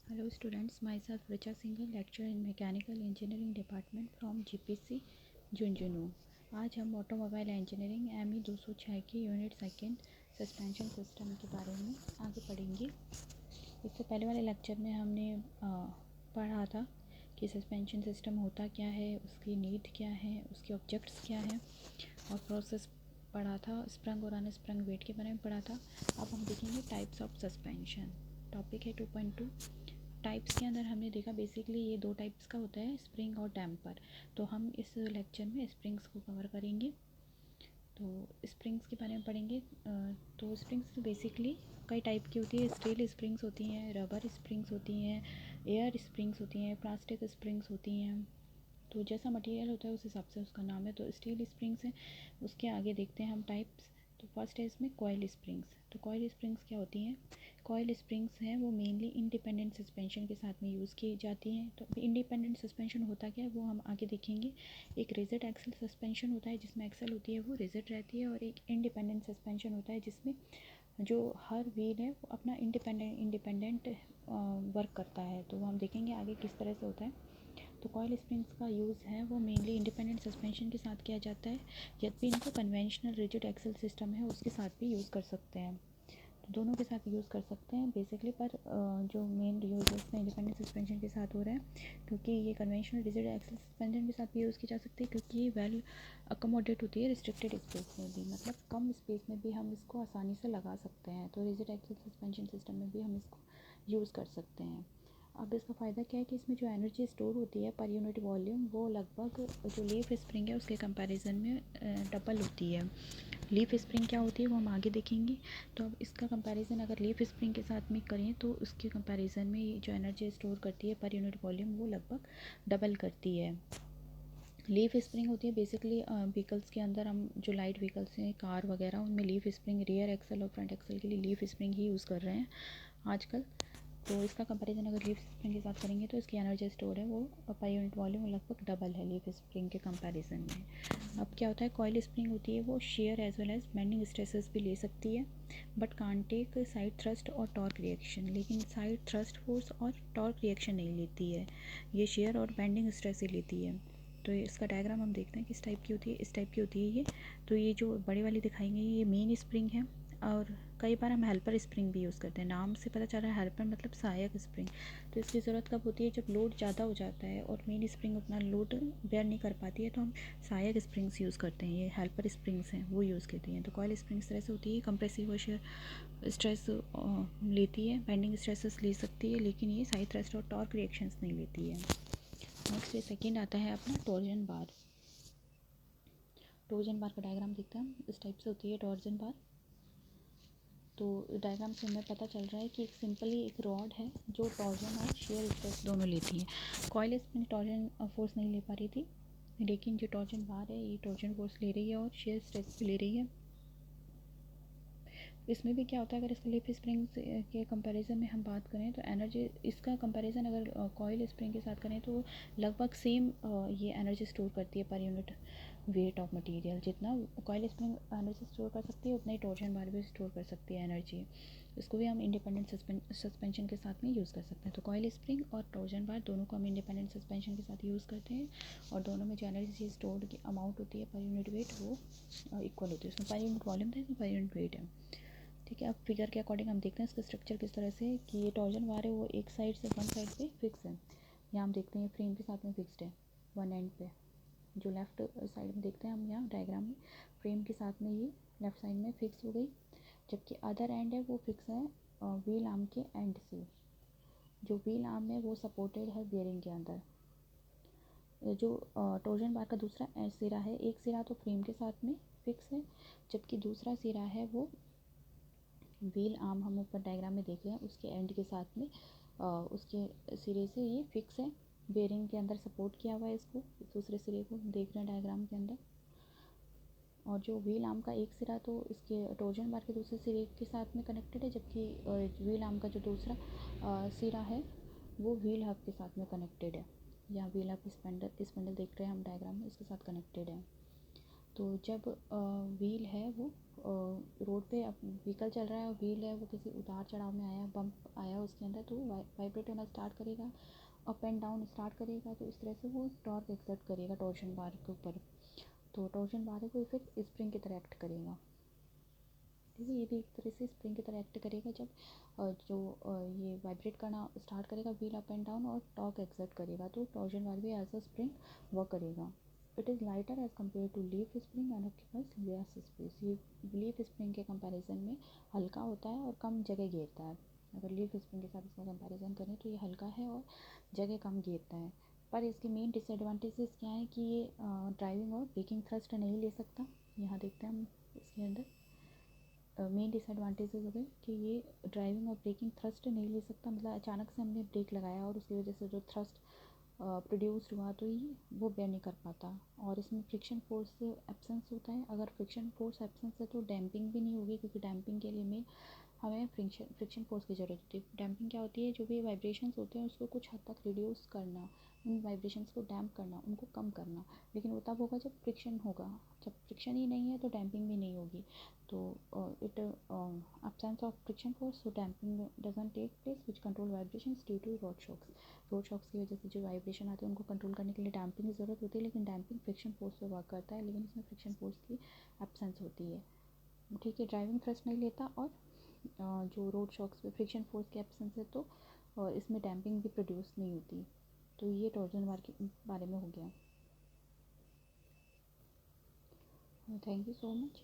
Hello students, myself Richa Singhal, lecturer in Mechanical Engineering Department from GPC Jhunjhunu. आज हम automobile engineering ME 206 की unit second suspension system के बारे में आगे पढ़ेंगे। इससे पहले वाले लेक्चर में हमने पढ़ा था कि सस्पेंशन सिस्टम होता क्या है, उसकी नीड क्या है, उसके ऑब्जेक्ट्स क्या हैं और प्रोसेस पढ़ा था। स्प्रंग और अनस्प्रंग वेट के बारे में पढ़ा था। अब हम देखेंगे टाइप्स ऑफ सस्पेंशन। टॉपिक है 2.2। टाइप्स के अंदर हमने देखा बेसिकली ये दो टाइप्स का होता है, स्प्रिंग और डैम्पर। तो हम इस लेक्चर में स्प्रिंग्स को कवर करेंगे। तो स्प्रिंग्स के बारे में पढ़ेंगे। तो स्प्रिंग्स बेसिकली कई टाइप की होती है। स्टील स्प्रिंग्स होती हैं, रबर स्प्रिंग्स होती हैं, एयर स्प्रिंग्स होती हैं, प्लास्टिक स्प्रिंग्स होती हैं। तो जैसा मटेरियल होता है उस हिसाब से उसका नाम है। तो स्टील स्प्रिंग्स हैं। उसके आगे देखते हैं हम टाइप्स। तो फर्स्ट है इसमें कॉइल स्प्रिंग्स। तो कॉइल स्प्रिंग्स क्या होती हैं? कॉइल स्प्रिंग्स हैं वो मेनली इंडिपेंडेंट सस्पेंशन के साथ में यूज़ की जाती हैं। तो इंडिपेंडेंट सस्पेंशन होता क्या है वो हम आगे देखेंगे। एक रिजिड एक्सल सस्पेंशन होता है जिसमें एक्सल होती है वो रिजिड रहती है, और एक इंडिपेंडेंट सस्पेंशन होता है जिसमें जो हर व्हील है वो अपना इंडिपेंडेंट वर्क करता है। तो वो हम देखेंगे आगे किस तरह से होता है। तो कॉइल स्प्रिंग्स का यूज़ है वो मेनली इंडिपेंडेंट सस्पेंशन के साथ किया जाता है, यद्यपि इनको कन्वेंशनल रिजिड एक्सल सिस्टम है उसके साथ भी यूज़ कर सकते हैं। तो दोनों के साथ यूज़ कर सकते हैं बेसिकली, पर जो मेन यूज़ इसमें इंडिपेंडेंट सस्पेंशन के साथ हो रहा है, क्योंकि ये कन्वेंशनल रिजिड एक्सल सस्पेंशन के साथ भी यूज़ की जा सकती है, क्योंकि ये वेल अकोमोडेट होती है रिस्ट्रिक्टेड स्पेस में भी, मतलब कम स्पेस में भी हम इसको आसानी से लगा सकते हैं। तो रिजिड एक्सल सस्पेंशन सिस्टम में भी हम इसको यूज़ कर सकते हैं। अब इसका फ़ायदा क्या है कि इसमें जो एनर्जी स्टोर होती है पर यूनिट वॉल्यूम वो लगभग जो लीफ स्प्रिंग है उसके कंपैरिजन में डबल होती है। लीफ स्प्रिंग क्या होती है वो हम आगे देखेंगे। तो अब इसका कंपैरिजन अगर लीफ स्प्रिंग के साथ में करें तो उसके कंपैरिजन में जो एनर्जी स्टोर करती है पर यूनिट वॉल्यूम वो लगभग डबल करती है। लीफ स्प्रिंग होती है बेसिकली व्हीकल्स के अंदर, हम जो लाइट व्हीकल्स हैं कार वगैरह उनमें लीफ स्प्रिंग रियर एक्सल और फ्रंट एक्सल के लिए लीफ स्प्रिंग ही यूज़ कर रहे हैं आजकल। तो इसका कंपैरिजन अगर लीफ स्प्रिंग के साथ करेंगे तो इसकी एनर्जी स्टोर है वो पर यूनिट वॉल्यूम लगभग डबल है लीफ स्प्रिंग के कंपैरिजन में। अब क्या होता है, कॉइल स्प्रिंग होती है वो share as well as bending stresses भी ले सकती है, but can't take side thrust और टॉर्क रिएक्शन। लेकिन साइड थ्रस्ट फोर्स और टॉर्क रिएक्शन नहीं लेती है, ये शेयर और बेंडिंग स्ट्रेस ही लेती है। तो इसका डायग्राम हम देखते हैं किस टाइप की होती है। इस टाइप की होती है ये। तो ये जो बड़ी वाली दिखाएंगे ये मेन स्प्रिंग है, और कई बार हम हेल्पर स्प्रिंग भी यूज़ करते हैं। नाम से पता चल रहा है हेल्पर मतलब सहायक स्प्रिंग। तो इसकी ज़रूरत कब होती है? जब लोड ज़्यादा हो जाता है और मेन स्प्रिंग अपना लोड बेयर नहीं कर पाती है, तो हम सहायक स्प्रिंग्स यूज़ करते हैं। ये हेल्पर स्प्रिंग्स हैं वो यूज़ करती हैं। तो कॉइल स्प्रिंग इस तरह से होती है, कंप्रेसिव स्ट्रेस लेती है, बेंडिंग स्ट्रेसेस ले सकती है, लेकिन ये साइड थ्रस्ट और टॉर्क रिएक्शंस नहीं लेती है। नेक्स्ट ये सेकेंड आता है अपना टॉर्जन बार। टॉर्जन बार का डायग्राम देखते हैं हम। इस टाइप से होती है टॉर्जन बार। तो डायग्राम से हमें पता चल रहा है कि एक सिंपली एक रॉड है जो टॉर्जन और शेयर स्ट्रेस दोनों लेती है। कॉइल स्प्रिंग टॉर्जन फोर्स नहीं ले पा रही थी, लेकिन जो टॉर्जन बार है ये टॉर्जन फोर्स ले रही है और शेयर स्ट्रेस भी ले रही है। इसमें भी क्या होता है, अगर इसका लीफ स्प्रिंग के कंपैरिजन में हम बात करें तो एनर्जी इसका कंपैरिजन अगर कॉइल स्प्रिंग के साथ करें तो लगभग सेम ये एनर्जी स्टोर करती है per unit weight of material. जितना कॉइल स्प्रिंग एनर्जी स्टोर कर सकती है उतना ही टॉर्जन बार भी स्टोर कर सकती है एनर्जी। इसको भी हम इंडिपेंडेंट सस्पेंशन के साथ में यूज़ कर सकते हैं। तो कॉइल स्प्रिंग और टॉर्जन बार दोनों को हम इंडिपेंडेंट सस्पेंशन के साथ यूज़ करते हैं, और दोनों में जो एनर्जी स्टोर की अमाउंट होती है पर यूनिट वेट वो इक्वल होती है। उसमें पर यूनिट वॉल्यूम था, इसमें पर यूनिट वेट है। ठीक है, अब फिगर के अकॉर्डिंग हम देखते हैं इसका स्ट्रक्चर किस तरह से कि ये टॉर्जन बार है वो एक साइड से वन साइड पे फिक्स है। यहाँ हम देखते हैं फ्रेम के साथ में फिक्स्ड है वन एंड पे। जो लेफ़्ट साइड में देखते हैं हम यहाँ डायग्राम में, फ्रेम के साथ में ये लेफ़्ट साइड में फिक्स हो गई, जबकि अदर एंड है वो फिक्स है व्हील आर्म के एंड से। जो व्हील आर्म है वो सपोर्टेड है बेयरिंग के अंदर। जो टॉर्जन बार का दूसरा सिरा है, एक सिरा तो फ्रेम के साथ में फिक्स है, जबकि दूसरा सिरा है वो व्हील आर्म हम ऊपर डायग्राम में देख रहे हैं उसके एंड के साथ में उसके सिरे से ये फिक्स है, बेयरिंग के अंदर सपोर्ट किया हुआ है इसको। दूसरे सिरे को देख रहे हैं डायग्राम के अंदर। और जो व्हील आर्म का एक सिरा तो इसके टॉर्जन बार के दूसरे सिरे के साथ में कनेक्टेड है, जबकि व्हील आर्म का जो दूसरा सिरा है वो व्हील हब के साथ में कनेक्टेड है। यहाँ व्हील हब स्पेंडल देख रहे हैं हम डायग्राम में, इसके साथ कनेक्टेड है। तो जब व्हील है वो रोड पे व्हीकल चल रहा है और व्हील है वो किसी उतार चढ़ाव में आया, बम्प आया उसके अंदर, तो वाइब्रेट होना स्टार्ट करेगा, अप एंड डाउन स्टार्ट करेगा। तो इस तरह से वो टॉर्क एक्सर्ट करेगा टॉर्शन बार के ऊपर। तो टॉर्शन बार है वो इफेक्ट स्प्रिंग की तरह एक्ट करेगा। ठीक है, ये भी एक तरह से स्प्रिंग की तरह एक्ट करेगा जब जो ये वाइब्रेट करना स्टार्ट करेगा व्हील अप एंड डाउन और टॉर्क एक्सर्ट करेगा, तो टॉर्शन बार भी एज अ स्प्रिंग वर्क करेगा। It is lighter as compare to leaf spring and occupies less space. ये लीफ स्प्रिंग के कंपैरिजन में हल्का होता है और कम जगह घेरता है। अगर लीफ स्प्रिंग के साथ इसका कंपैरिजन करें तो ये हल्का है और जगह कम घेरता है। पर इसके मेन डिसएडवांटेजेस क्या है कि ये ड्राइविंग और ब्रेकिंग थ्रस्ट नहीं ले सकता। यहाँ देखते हैं हम इसके अंदर मेन डिसएडवांटेजेस हो गए कि ये ड्राइविंग और ब्रेकिंग थ्रस्ट नहीं ले सकता। मतलब अचानक से हमने ब्रेक लगाया और उसकी वजह से जो थ्रस्ट प्रोड्यूस हुआ तो ये वो बेयर नहीं कर पाता। और इसमें फ्रिक्शन फोर्स एब्सेंस होता है। अगर फ्रिक्शन फोर्स एब्सेंस है तो डैम्पिंग भी नहीं होगी, क्योंकि डैम्पिंग के लिए में हमें फ्रिक्शन फोर्स की ज़रूरत होती है। डैम्पिंग क्या होती है, जो भी वाइब्रेशंस होते हैं उसको कुछ हद तक रिड्यूस करना, उन वाइब्रेशंस को डैम्प करना, उनको कम करना। लेकिन वो तब होगा जब फ्रिक्शन होगा। जब फ्रिक्शन ही नहीं है तो डैम्पिंग भी नहीं होगी। तो it absence of friction force, so damping doesn't take place, which control vibrations due to rod shocks. Road shocks की वजह से जो वाइब्रेशन आते हैं उनको कंट्रोल करने के लिए डैम्पिंग की ज़रूरत होती है, लेकिन डैम्पिंग फ्रिक्शन फोर्स पे वर्क करता है, लेकिन इसमें फ्रिक्शन फोर्स की एब्सेंस होती है। ठीक है, ड्राइविंग थ्रस्ट नहीं लेता और जो रोड शॉक्स पे फ्रिक्शन फोर्स की एब्सेंस है तो इसमें डैम्पिंग भी प्रोड्यूस नहीं होती। तो ये टॉर्जन बार के बारे में हो गया। Thank you so much.